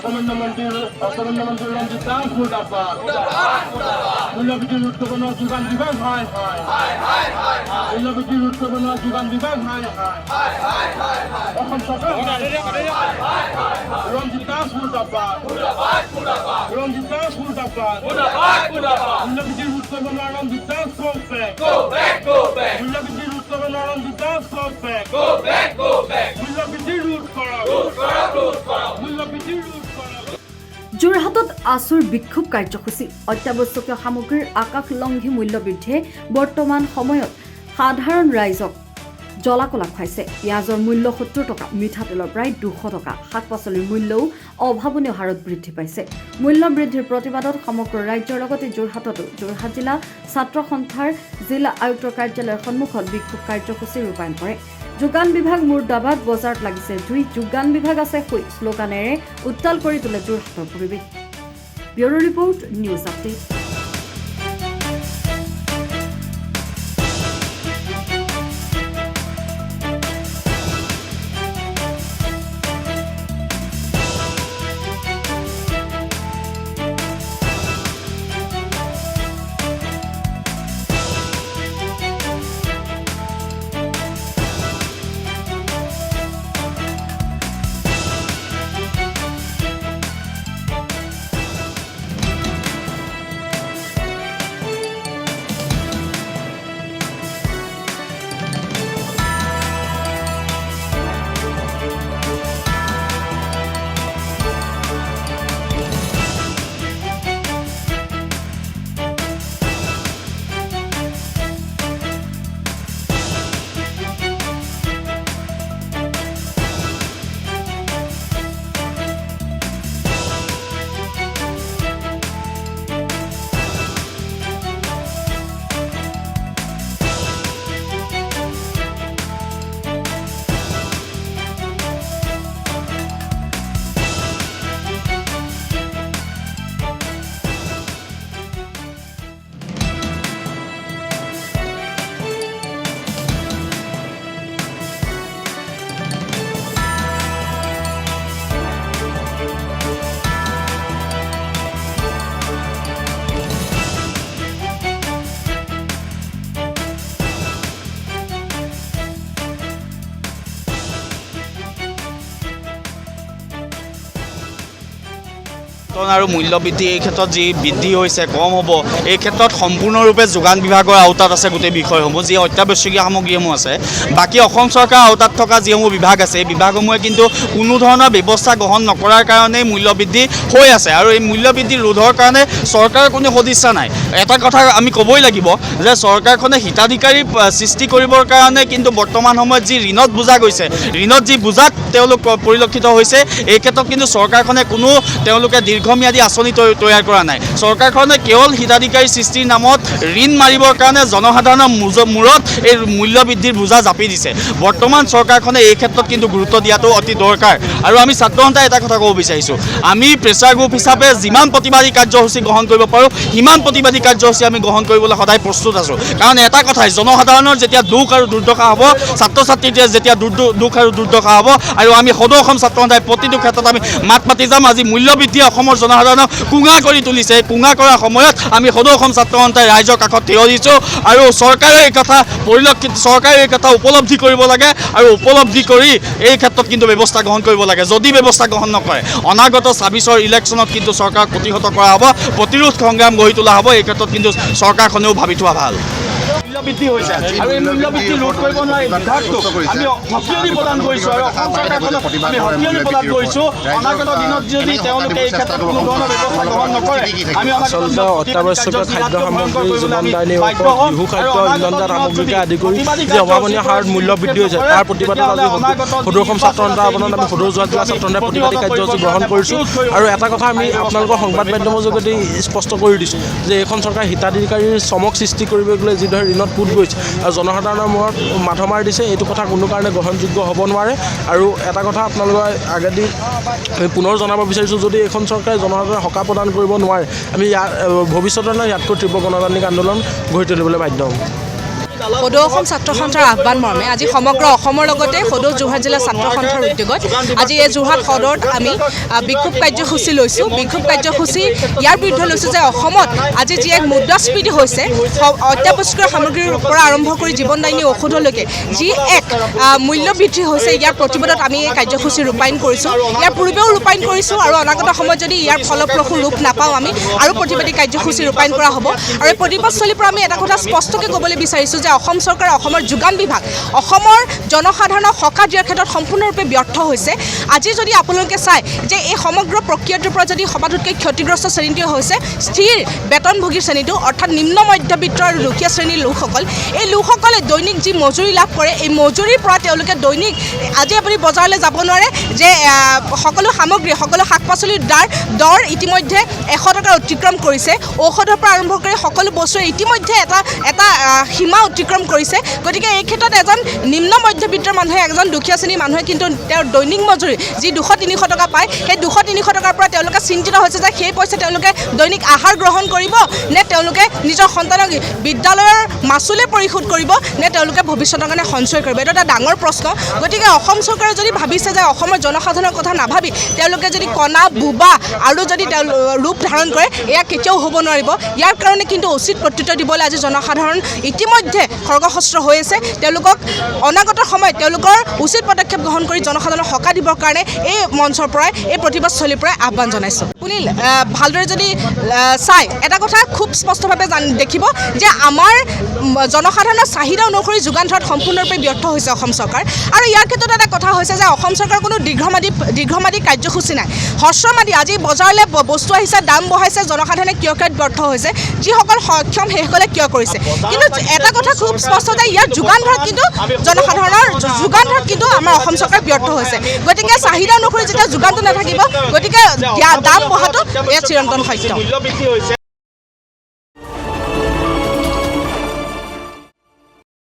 অসামান্য মন্ত্রী রঞ্জিত দাস মুর্দাবাদ মূল্যবৃদ্ধির উৎপাদন যোগান বিভাগ হায় হায় মূল্যবৃদ্ধির উৎপাদন যোগান বিভাগ হায় হায় অসম সরকার রঞ্জিত দাস মুর্দাবাদ রঞ্জিত দাস মুর্দাবাদ মূল্যবৃদ্ধির উৎপাদন রঞ্জিত দাস go back মূল্যবৃদ্ধির উৎপাদন রঞ্জিত দাস go back মূল্যবৃদ্ধির রুট করা মূল্যবৃদ্ধির রুট করা যোৰহাটত আছুৰ বিক্ষোভ কাৰ্যসূচী অত্যাৱশ্যকীয় সামগ্ৰীৰ আকাশলংঘী মূল্য বৃদ্ধিয়ে বৰ্তমান সময়ত সাধাৰণ ৰাইজক জ্বলাকলা খুৱাইছে। পিঁয়াজৰ মূল্য 70 টকা, মিঠাতেলৰ প্ৰায় 200 টকা, শাক পাচলিৰ মূল্যও অভাৱনীয় হাৰত বৃদ্ধি পাইছে। মূল্য বৃদ্ধিৰ প্ৰতিবাদত সমগ্ৰ ৰাজ্যৰ লগতে যোৰহাটতো যোৰহাট জিলা ছাত্ৰ সন্থাৰ জিলা আয়ুক্তৰ কাৰ্যালয়ৰ সন্মুখত বিক্ষোভ কাৰ্যসূচী ৰূপায়ণ কৰে। যোগান বিভাগ মুৰ্দাবাদ, বজাৰত লাগিছে জুই, যোগান বিভাগ আছে হৈ শ্লোগানেৰে উত্তাল কৰি তোলে যোৰহাটৰ পৰিৱেশ। Bureau' report, news update. আৰু মূল্য বৃদ্ধি এই ক্ষেত্ৰত যি বৃদ্ধি হৈছে কম হ'ব, এই ক্ষেত্ৰত সম্পূৰ্ণৰূপে যোগান বিভাগৰ আওতাত আছে গোটেই বিষয়সমূহ, যি অত্যাৱশ্যকীয় সামগ্ৰীসমূহ আছে। বাকী অসম চৰকাৰৰ আওতাত থকা যিসমূহ বিভাগ আছে, এই বিভাগসমূহে কিন্তু কোনো ধৰণৰ ব্যৱস্থা গ্ৰহণ নকৰাৰ কাৰণেই মূল্য বৃদ্ধি হৈ আছে। আৰু এই মূল্য বৃদ্ধি ৰোধৰ কাৰণে চৰকাৰৰ কোনো সদিচ্ছা নাই। এটা কথা আমি ক'বই লাগিব যে চৰকাৰখনে হিতাধিকাৰী সৃষ্টি কৰিবৰ কাৰণে কিন্তু বৰ্তমান সময়ত যি ঋণত বুজা গৈছে, ঋণত যি বুজাত তেওঁলোক পৰিলক্ষিত হৈছে, এই ক্ষেত্ৰত কিন্তু চৰকাৰখনে কোনো তেওঁলোকে দীৰ্ঘম্যাদী আঁচনি তৈয়াৰ কৰা নাই। চৰকাৰখনে কেৱল হিতাধিকাৰী সৃষ্টিৰ নামত ঋণ মাৰিবৰ কাৰণে জনসাধাৰণৰ মূৰত এই মূল্য বৃদ্ধিৰ বোজা জাপি দিছে। বৰ্তমান চৰকাৰখনে এই ক্ষেত্ৰত কিন্তু গুৰুত্ব দিয়াটো অতি দৰকাৰ। আৰু আমি ছাত্ৰ সন্থাই এটা কথা ক'ব বিচাৰিছোঁ, আমি প্ৰেছাৰ গ্ৰুপ হিচাপে যিমান প্ৰতিবাদী কাৰ্যসূচী গ্ৰহণ কৰিব পাৰোঁ, সিমান প্ৰতিবাদী কাৰ্যসূচী আমি গ্ৰহণ কৰিবলৈ সদায় প্ৰস্তুত আছোঁ। কাৰণ এটা কথাই, জনসাধাৰণৰ যেতিয়া দুখ আৰু দুৰ্দশা হ'ব, ছাত্ৰ ছাত্ৰীৰ যেতিয়া দুখ আৰু দুৰ্দশা হ'ব, আৰু আমি সদৌ অসম ছাত্ৰ সন্থাই প্ৰতিটো ক্ষেত্ৰত আমি মাত মাতি যাম। আজি মূল্য বৃদ্ধিয়ে অসমৰ জনসাধাৰণক কুঙা কৰি তুলিছে। এই কুঙা কৰাৰ সময়ত আমি সদৌ অসম ছাত্ৰ সন্থাই ৰাইজৰ কাষত থিয় দিছোঁ। আৰু চৰকাৰে এই কথা চৰকাৰে এই কথা উপলব্ধি কৰিব লাগে, আৰু উপলব্ধি কৰি এই ক্ষেত্ৰত কিন্তু ব্যৱস্থা গ্ৰহণ কৰিব লাগে। যদি ব্যৱস্থা গ্ৰহণ নকৰে, অনাগত ২৬ৰ ইলেকশ্যনত কিন্তু চৰকাৰক প্ৰতিহত কৰা হ'ব, প্ৰতিৰোধ সংগ্ৰাম গঢ়ি তোলা হ'ব। এই ক্ষেত্ৰত কিন্তু চৰকাৰখনেও ভাবি থোৱা ভাল। মূল্য বৃদ্ধি হৈছে আৰু এই মূল্য বৃদ্ধি ৰোধ কৰিব নোৱাৰি বিভাগটো আমি সঁফিয়নি প্ৰদান কৰিছোঁ, আৰু অসম চৰকাৰখনক আমি সঁফিয়নি প্ৰদান কৰিছোঁ। অনাগত দিনত যদি তেওঁলোকে এই ক্ষেত্ৰত কোনো ধৰণৰ ব্যৱস্থা গ্ৰহণ নকৰে, আমি আচলতে অত্যাৱশ্যকীয় খাদ্য সামগ্ৰী, জীৱন দায়িনী শিশু খাদ্য, ইন্ধনজাত সামগ্ৰীকে আদি কৰি যি অভাৱনীয় হাৰত মূল্য বৃদ্ধি হৈছে, তাৰ প্ৰতিবাদত আজি সদৌ অসম ছাত্ৰ সন্থাৰ আহ্বানত আমি সদৌ যোৰহাট জিলা ছাত্ৰ সন্থাই প্ৰতিবাদী কাৰ্যসূচী গ্ৰহণ কৰিছোঁ। আৰু এটা কথা আমি আপোনালোকৰ সংবাদ মাধ্যমৰ যোগেদি স্পষ্ট কৰি দিছোঁ যে এইখন চৰকাৰে হিতাধিকাৰীৰ চমক সৃষ্টি কৰিবলৈ যিদৰে ঋণত পুত গৈছে আৰু জনসাধাৰণৰ মূৰত মাধ মাৰ দিছে, এইটো কথা কোনো কাৰণে গ্ৰহণযোগ্য হ'ব নোৱাৰে। আৰু এটা কথা আপোনালোকৰ আগেদি পুনৰ জনাব বিচাৰিছোঁ, যদি এইখন চৰকাৰে জনসাধাৰণক সকাহ প্ৰদান কৰিব নোৱাৰে, আমি ভৱিষ্যতলৈ ইয়াতকৈ তীব্ৰ গণতান্ত্ৰিক আন্দোলন গঢ়ি তুলিবলৈ বাধ্য হ'ম। সদৌ অসম ছাত্ৰ সন্থাৰ আহ্বান মৰ্মে আজি সমগ্ৰ অসমৰ লগতে সদৌ যোৰহাট জিলা ছাত্ৰ সন্থাৰ উদ্যোগত আজি এই যোৰহাট সদৰত আমি বিক্ষোভ কাৰ্যসূচী লৈছোঁ। বিক্ষোভ কাৰ্যসূচী ইয়াৰ বিৰুদ্ধে লৈছোঁ যে অসমত আজি যি এক মুদ্ৰাস্ফীতি হৈছে, অত্যাৱশ্যকীয় সামগ্ৰীৰ পৰা আৰম্ভ কৰি জীৱনদায়িনী ঔষধলৈকে যি এক মূল্য বৃদ্ধি হৈছে, ইয়াৰ প্ৰতিবাদত আমি এই কাৰ্যসূচী ৰূপায়ণ কৰিছোঁ। ইয়াৰ পূৰ্বেও ৰূপায়ণ কৰিছোঁ আৰু অনাগত সময়ত যদি ইয়াৰ ফলপ্ৰসূ ৰূপ নাপাওঁ আমি আৰু প্ৰতিবাদী কাৰ্যসূচী ৰূপায়ণ কৰা হ'ব। আৰু এই প্ৰতিবাদস্থলীৰ পৰা আমি এটা কথা স্পষ্টকৈ ক'বলৈ বিচাৰিছোঁ যে অসম চৰকাৰে অসমৰ যোগান বিভাগ অসমৰ জনসাধাৰণক সকাহ দিয়াৰ ক্ষেত্ৰত সম্পূৰ্ণৰূপে ব্যৰ্থ হৈছে। আজি যদি আপোনালোকে চায় যে এই সমগ্ৰ প্ৰক্ৰিয়াটোৰ পৰা যদি সবাতোতকৈ ক্ষতিগ্ৰস্ত শ্ৰেণীটোৱে হৈছে স্থিৰ বেতনভোগী শ্ৰেণীটো, অৰ্থাৎ নিম্ন মধ্যবিত্ত আৰু দুখীয়া শ্ৰেণীৰ লোকসকল। এই লোকসকলে দৈনিক যি মজুৰি লাভ কৰে, এই মজুৰিৰ পৰা তেওঁলোকে দৈনিক আজি আপুনি বজাৰলৈ যাব নোৱাৰে যে সকলো সামগ্ৰী, সকলো শাক পাচলিৰ দৰ ইতিমধ্যে 100 টকাৰ অতিক্ৰম কৰিছে। ঔষধৰ পৰা আৰম্ভ কৰি সকলো বস্তুৰে ইতিমধ্যে এটা সীমা অতিক্ৰম কৰিছে। গতিকে এই ক্ষেত্ৰত এজন নিম্ন মধ্যবিত্তৰ মানুহে, এজন দুখীয়া শ্ৰেণীৰ মানুহে কিন্তু তেওঁৰ দৈনিক মজুৰি যি 200-300 টকা পায়, সেই 200-300 টকাৰ পৰা তেওঁলোকে চিন্তিত হৈছে যে সেই পইচা তেওঁলোকে দৈনিক আহাৰ গ্ৰহণ কৰিব নে তেওঁলোকে নিজৰ সন্তানক বিদ্যালয়ৰ মাচুলে পৰিশোধ কৰিব নে তেওঁলোকে ভৱিষ্যতৰ কাৰণে সঞ্চয় কৰিব। এইটো এটা ডাঙৰ প্ৰশ্ন। গতিকে অসম চৰকাৰে যদি ভাবিছে যে অসমৰ জনসাধাৰণৰ কথা নাভাবি তেওঁলোকে যদি কণা বোবা আৰু যদি ৰূপ ধাৰণ কৰে, এয়া কেতিয়াও হ'ব নোৱাৰিব। ইয়াৰ কাৰণে কিন্তু উচিত প্ৰত্যুত্তৰ দিবলৈ আজি জনসাধাৰণ ইতিমধ্যে খৰ্গহস্ত্ৰ হৈ আছে। তেওঁলোকক অনাগত সময়ত তেওঁলোকৰ উচিত পদক্ষেপ গ্ৰহণ কৰি জনসাধাৰণক সকাহ দিবৰ কাৰণে এই মঞ্চৰ পৰাই, এই প্ৰতিবাদস্থলীৰ পৰাই আহ্বান জনাইছোঁ। শুনিল ভালদৰে যদি চাই এটা কথা খুব স্পষ্টভাৱে দেখিব যে আমাৰ জনসাধাৰণৰ চাহিদা অনুসৰি যোগান ধৰাত সম্পূৰ্ণৰূপে ব্যৰ্থ হৈছে অসম চৰকাৰ। আৰু ইয়াৰ ক্ষেত্ৰত এটা কথা হৈছে যে অসম চৰকাৰৰ কোনো দীৰ্ঘম্যাদী কাৰ্যসূচী নাই। হ্ৰস্বম্যাদী আজি বজাৰলৈ বস্তু আহিছে, দাম বঢ়াইছে, জনসাধাৰণে কিয় ব্যৰ্থ হৈছে, যিসকল সক্ষম সেইসকলে কিয় কৰিছে। কিন্তু এটা কথা খুব স্পষ্ট যে ইয়াৰ যোগান ধৰাত কিন্তু জনসাধাৰণৰ যোগান ধৰাত কিন্তু আমাৰ অসম চৰকাৰ ব্যৰ্থ হৈছে। গতিকে চাহিদা অনুসৰি যেতিয়া যোগানটো নাথাকিব, গতিকে দাম বঢ়াটো এয়া চিৰন্তন সত্য।